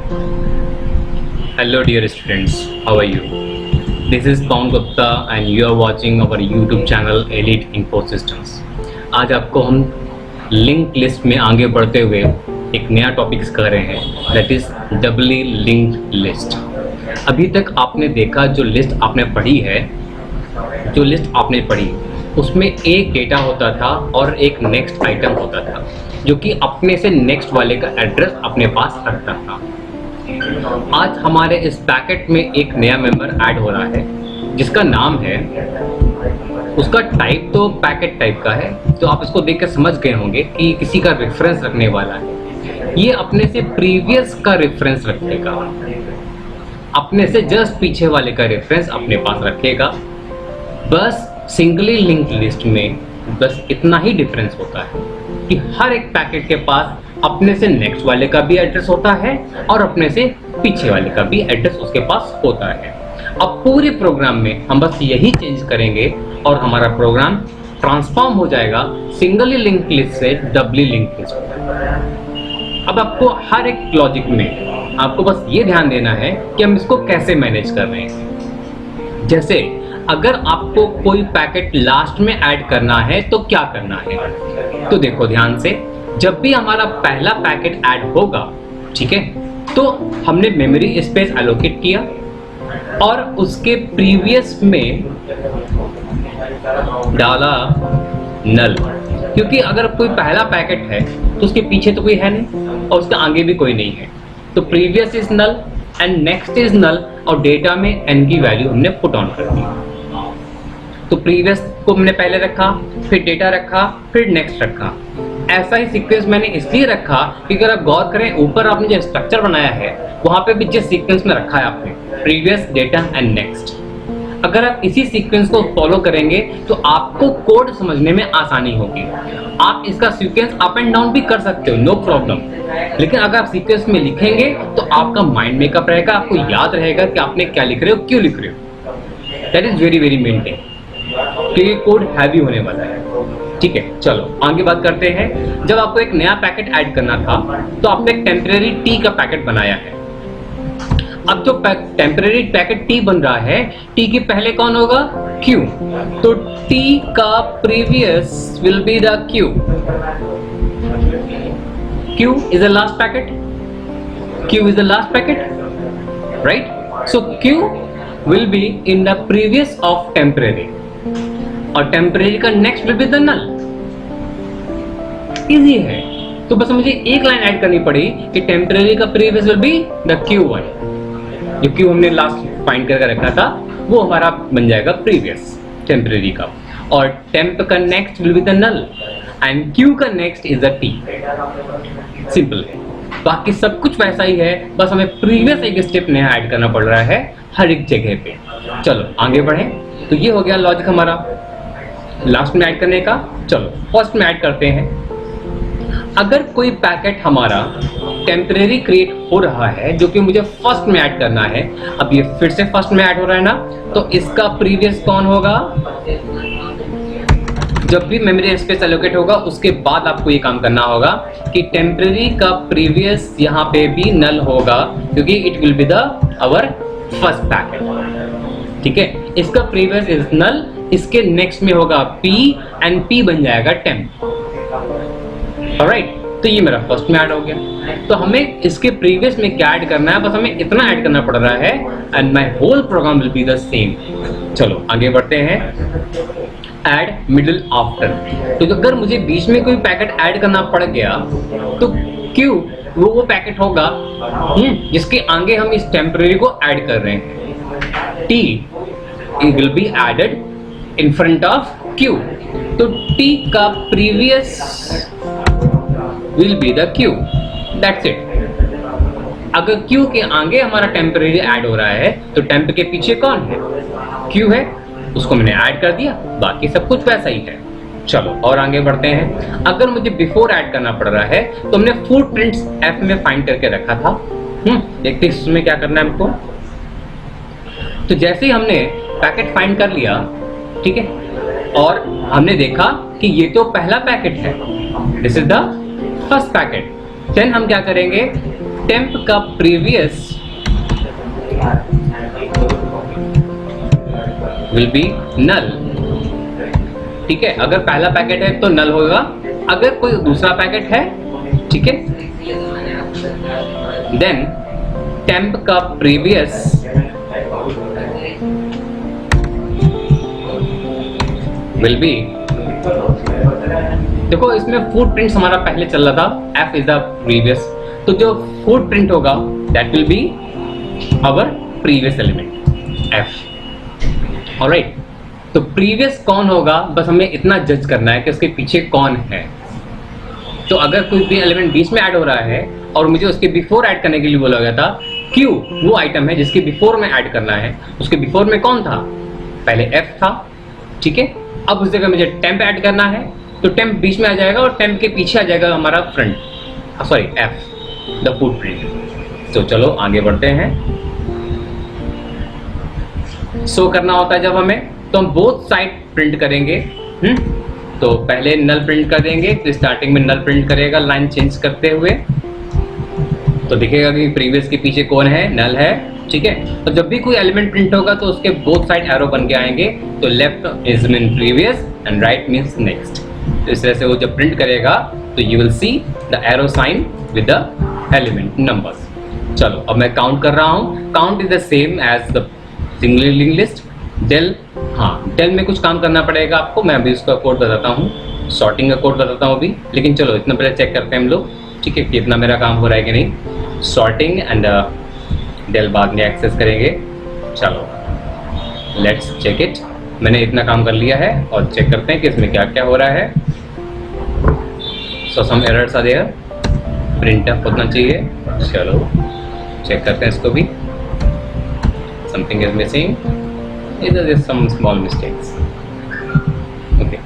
Hello dear students, how are you? This is Pawan Gupta and you are watching our YouTube channel Elite Info Systems. आज आपको हम link list में आगे बढ़ते हुए एक नया टॉपिक कर रहे हैं, that is Dabali linked list. अभी तक आपने देखा जो लिस्ट आपने पढ़ी है, उसमें एक डेटा होता था और एक नेक्स्ट आइटम होता था जो कि अपने से नेक्स्ट वाले का एड्रेस अपने पास रखता था। आज हमारे इस पैकेट में एक नया मेंबर ऐड हो रहा है जिसका नाम है, उसका टाइप तो पैकेट टाइप का है, तो आप इसको देख कर समझ गए होंगे कि किसी का रेफरेंस रखने वाला है। ये अपने से प्रीवियस का रेफरेंस रखेगा, अपने से जस्ट पीछे वाले का रेफरेंस अपने पास रखेगा। बस सिंगली लिंक्ड लिस्ट में बस इतना ही डिफरेंस होता है कि हर एक पैकेट के पास अपने से नेक्स्ट वाले का भी एड्रेस होता है और अपने से पीछे वाले का भी एड्रेस उसके पास होता है। अब पूरे प्रोग्राम में हम बस यही चेंज करेंगे और हमारा प्रोग्राम ट्रांसफॉर्म हो जाएगा सिंगली लिंक्ड लिस्ट से डबली लिंक्ड लिस्ट में। अब आपको हर एक लॉजिक में आपको बस ये ध्यान देना है कि हम इसको कैसे मैनेज कर रहे हैं। जैसे अगर आपको कोई पैकेट लास्ट में ऐड करना है तो क्या करना है, तो देखो ध्यान से, जब भी हमारा पहला पैकेट ऐड होगा, ठीक है, तो हमने मेमोरी स्पेस एलोकेट किया और उसके प्रीवियस में डाला नल, क्योंकि अगर कोई पहला पैकेट है तो उसके पीछे तो कोई है नहीं और उसके आगे भी कोई नहीं है, तो previous is null and next is null और डेटा में n की वैल्यू हमने पुट ऑन कर दी। तो प्रीवियस को हमने पहले रखा, फिर डेटा रखा, फिर नेक्स्ट रखा। ऐसा ही सीक्वेंस मैंने इसलिए रखा कि अगर आप गौर करें, ऊपर आपने जो स्ट्रक्चर बनाया है वहां पे भी जिस सीक्वेंस में रखा है आपने प्रीवियस, डेटा एंड नेक्स्ट, अगर आप इसी सीक्वेंस को फॉलो करेंगे तो आपको कोड समझने में आसानी होगी। आप इसका सीक्वेंस अप एंड डाउन भी कर सकते हो, नो प्रॉब्लम, लेकिन अगर आप सीक्वेंस में लिखेंगे तो आपका माइंड मेकअप रहेगा, आपको याद रहेगा कि आपने क्या लिख रहे हो, क्यों लिख रहे हो। That is very very main thing, क्योंकि कोड हैवी होने वाला है। ठीक है, चलो आगे बात करते हैं। जब आपको एक नया पैकेट ऐड करना था तो आपने एक टेम्परेरी टी का पैकेट बनाया है। अब जो टेम्परेरी पैकेट टी बन रहा है, टी के पहले कौन होगा, क्यू, तो टी का previous will be the Q. Q is the last packet, Q is the last packet, right. So Q will be in the previous of temporary और टेम्परेरी का next will be the null. Easy है, तो बस मुझे एक line add करनी पड़ी कि टेम्परेरी का previous will be the Q1, जो क्यू हमने लास्ट फाइंड करके रखा था वो हमारा बन जाएगा प्रीवियस टेम्परेरी का, और टेम्प का next will be the null and Q का next is the T. Simple है, बाकी सब कुछ वैसा ही है, बस हमें प्रीवियस एक स्टेप नया ऐड करना पड़ रहा है हर एक जगह पे। चलो आगे बढ़े। तो ये हो गया लॉजिक हमारा लास्ट में ऐड करने का। चलो फर्स्ट में ऐड करते हैं। अगर कोई पैकेट हमारा टेम्परेरी क्रिएट हो रहा है जो कि मुझे फर्स्ट में ऐड करना है, अब ये फिर से फर्स्ट में ऐड हो रहा है ना, तो इसका प्रीवियस कौन होगा, जब भी मेमोरी स्पेस एलोकेट होगा उसके बाद आपको ये काम करना होगा कि टेम्परेरी का प्रीवियस यहाँ पे भी नल होगा, क्योंकि it will be the our first packet. ठीक है, इसका प्रीवियस इज नल, इसके नेक्स्ट में होगा P एंड P बन जाएगा टेम्प। ऑलराइट, तो ये मेरा फर्स्ट में ऐड हो गया। तो हमें इसके प्रीवियस में क्या ऐड करना है, बस हमें इतना ऐड करना पड़ रहा है and my whole program will be the same. चलो आगे बढ़ते हैं। ऐड मिडिल आफ्टर, तो अगर मुझे बीच में कोई पैकेट ऐड करना पड़ गया तो क्यों वो पैकेट होगा जिसके आगे हम इस टेम्परेरी को ऐड कर रहे हैं। T will be added in front of Q, तो T का previous will be the Q, that's it। अगर Q के आगे हमारा टेम्परेरी ऐड हो रहा है तो टेम्प के पीछे कौन है, Q है, उसको मैंने ऐड कर दिया, बाकी सब कुछ वैसा ही है। चलो और आगे बढ़ते हैं। अगर मुझे बिफोर ऐड करना पड़ रहा है तो हमने फुटप्रिंट्स F में फाइंड करके रखा था। देखते हैं इसमें क्या करना है हमको। तो जैसे ही हमने पैकेट फाइंड कर लिया, ठीक है, और हमने देखा कि ये तो पहला पैकेट है, this is the first packet, then हम क्या करेंगे, टेम्प का प्रीवियस विल बी नल। ठीक है, अगर पहला पैकेट है तो नल होगा, अगर कोई दूसरा पैकेट है, ठीक है, देन टेम्प का प्रीवियस विल बी, देखो इसमें फुटप्रिंट्स हमारा पहले चल रहा था, एफ इज द प्रीवियस, तो जो फुटप्रिंट होगा that will be our previous element F. Alright, तो प्रीवियस कौन होगा, बस हमें इतना जज करना है कि उसके पीछे कौन है। तो अगर कोई भी एलिमेंट बीच में ऐड हो रहा है और मुझे उसके बिफोर ऐड करने के लिए बोला गया था, क्यू वो आइटम है जिसके बिफोर में ऐड करना है, उसके बिफोर में कौन था, पहले एफ था, ठीक है। अब उस जगह मुझे टेम्प ऐड करना है, तो टेम्प बीच में आ जाएगा और टेम्प के पीछे आ जाएगा हमारा front, sorry F, the footprint. तो चलो आगे बढ़ते हैं। शो करना होता है जब हमें, तो हम बोथ साइड प्रिंट करेंगे। तो पहले नल प्रिंट कर देंगे, तो स्टार्टिंग में नल प्रिंट करेगा लाइन चेंज करते हुए, तो दिखेगा कि प्रीवियस के पीछे कौन है, नल है, ठीक है। तो जब भी कोई एलिमेंट प्रिंट होगा तो उसके बोथ साइड एरो बन के आएंगे, तो left is mean previous and right means next. तो इस तरह से वो जब प्रिंट करेगा तो you will see the arrow sign with the element numbers. चलो अब मैं काउंट कर रहा हूँ, count is the same as the single link list. Del, हाँ डेल में कुछ काम करना पड़ेगा आपको, मैं अभी उसका कोड बताता हूँ, सॉर्टिंग का कोड बताता हूँ अभी, लेकिन चलो इतना पहले चेक करते हैं हम लोग, ठीक है, कि इतना मेरा काम हो रहा है कि नहीं। सॉर्टिंग एंड डेल बाद में एक्सेस करेंगे। चलो लेट्स चेक इट, मैंने इतना काम कर लिया है और चेक करते हैं कि इसमें क्या क्या हो रहा है। So some errors are there, print up होना चाहिए। चलो चेक करते हैं इसको भी, समथिंग इज मिसिंग, इधर is some small mistakes, okay.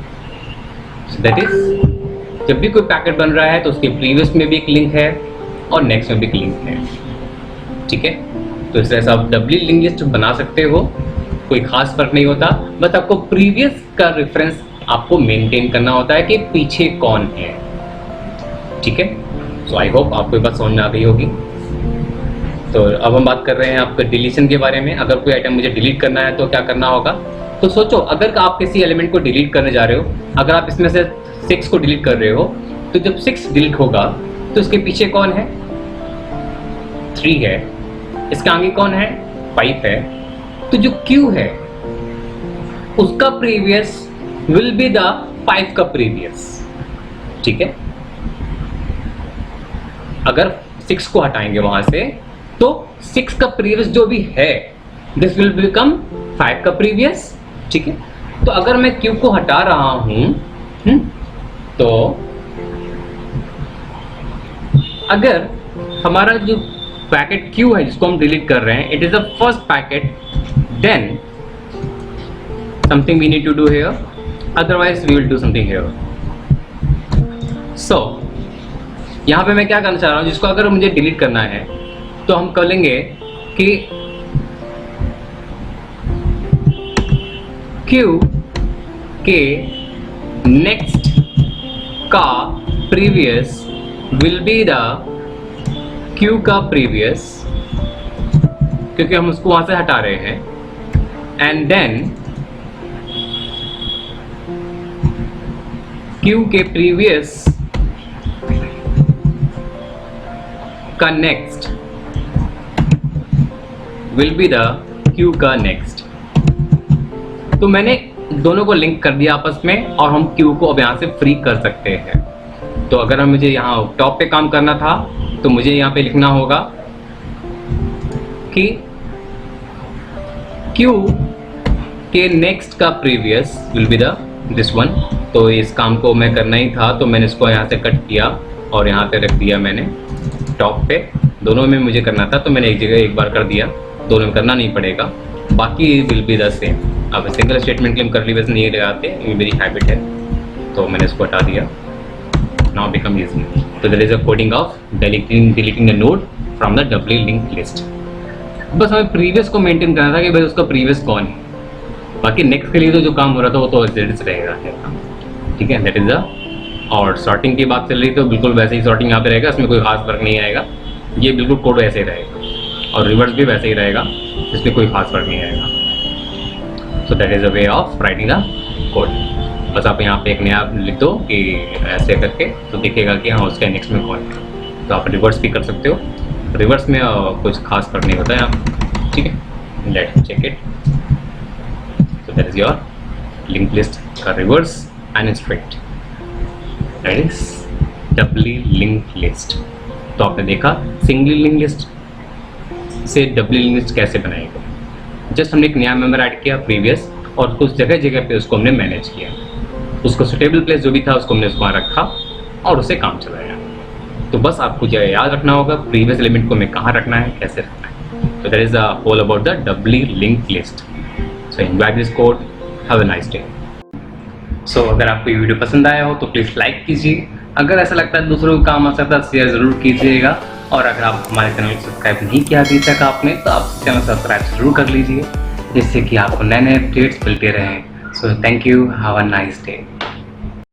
So that is, जब भी कोई पैकेट बन रहा है तो उसके प्रीवियस में भी एक लिंक है और नेक्स्ट में भी एक लिंक है, ठीक है। तो इस तरह से आप डबली लिंक लिस्ट बना सकते हो, कोई खास फर्क नहीं होता, बस आपको प्रीवियस का रेफरेंस आपको मेंटेन करना होता है कि पीछे कौन है, ठीक है। सो आई होप आपको ये बात समझ में आ गई होगी। तो अब हम बात कर रहे हैं आपके डिलीशन के बारे में। अगर कोई आइटम मुझे डिलीट करना है तो क्या करना होगा, तो सोचो अगर आप किसी एलिमेंट को डिलीट करने जा रहे हो, अगर आप इसमें से 6 को डिलीट कर रहे हो, तो जब 6 डिलीट होगा तो इसके पीछे कौन है, 3 है, इसके आगे कौन है, 5 है, तो जो Q है उसका प्रीवियस विल बी द 5 का प्रीवियस, ठीक है। अगर 6 को हटाएंगे वहां से तो 6 का प्रीवियस जो भी है दिस विल बिकम 5 का प्रीवियस, ठीक है। तो अगर मैं Q को हटा रहा हूं तो अगर हमारा जो पैकेट Q है जिसको हम डिलीट कर रहे हैं, it is the first packet, then something we need to do here, otherwise we will do something here. So यहां पे मैं क्या करना चाह रहा हूं, जिसको अगर मुझे डिलीट करना है तो हम कर लेंगे कि Q के नेक्स्ट का previous will be the Q का प्रीवियस, क्योंकि हम उसको वहां से हटा रहे हैं, एंड देन Q के प्रीवियस का next will be the Q का नेक्स्ट। तो मैंने दोनों को लिंक कर दिया आपस में और हम Q को अब यहाँ से फ्री कर सकते हैं। तो अगर हम मुझे यहाँ टॉप पे काम करना था तो मुझे यहाँ पे लिखना होगा कि Q के नेक्स्ट का previous will be the this one. तो इस काम को मैं करना ही था, तो मैंने इसको यहाँ से कट किया और यहाँ पे रख दिया मैंने टॉप पे। दोनों में मुझे करना था तो मैंने एक जगह एक बार कर दिया, दोनों में करना नहीं पड़ेगा, बाकी विल बी द सेम। अब सिंगल स्टेटमेंट के हम करली वैसे नहीं लगाते, ये मेरी हैबिट है, तो मैंने इसको हटा दिया। Now become easy. तो there is a coding of deleting the node from the doubly link list. बस हमें प्रीवियस को मेंटेन करना था कि भाई उसका प्रीवियस कौन है, बाकी नेक्स्ट के लिए तो जो काम हो रहा था वो तो एज रहेगा, ठीक है। दैट इज द, और सॉर्टिंग की बात चल रही तो बिल्कुल वैसे ही सॉर्टिंग यहाँ पे रहेगा, इसमें कोई खास फर्क नहीं आएगा। ये बिल्कुल कोड वैसे ही रहेगा और रिवर्स भी वैसे ही रहेगा, इसमें कोई खास फर्क नहीं आएगा। सो that is a way of writing the code. बस आप यहाँ पे एक नया लिख दो कि ऐसे करके, तो दिखेगा कि हाँ उसके नेक्स्ट में कौन है। तो आप रिवर्स भी कर सकते हो, रिवर्स में कुछ खास फर्क नहीं होता है आप, ठीक है। Let's check it. So that is your link list का reverse and straight, that is doubly link list. तो आपने देखा सिंगली लिंक लिस्ट से डबली लिंक लिस्ट कैसे बनाएगा। जस्ट हमने एक नया मेंबर ऐड किया प्रीवियस, और कुछ जगह जगह पे उसको हमने मैनेज किया, उसको सुटेबल प्लेस जो भी था उसको हमने वहाँ रखा और उसे काम चलाया। तो बस आपको जो याद रखना होगा प्रीवियस एलिमेंट को हमें कहाँ रखना है, कैसे रखना है। तो that is all about the doubly link list. So enjoy this code, have a nice day. So अगर आपको ये वीडियो पसंद आया हो तो प्लीज़ लाइक कीजिए, अगर ऐसा लगता है दूसरों को काम आ सकता है शेयर ज़रूर कीजिएगा, और अगर आप हमारे चैनल को सब्सक्राइब नहीं किया अभी तक आपने, तो आप चैनल सब्सक्राइब जरूर कर लीजिए, जिससे कि आपको नए नए अपडेट्स मिलते रहें। So thank you, have a nice day.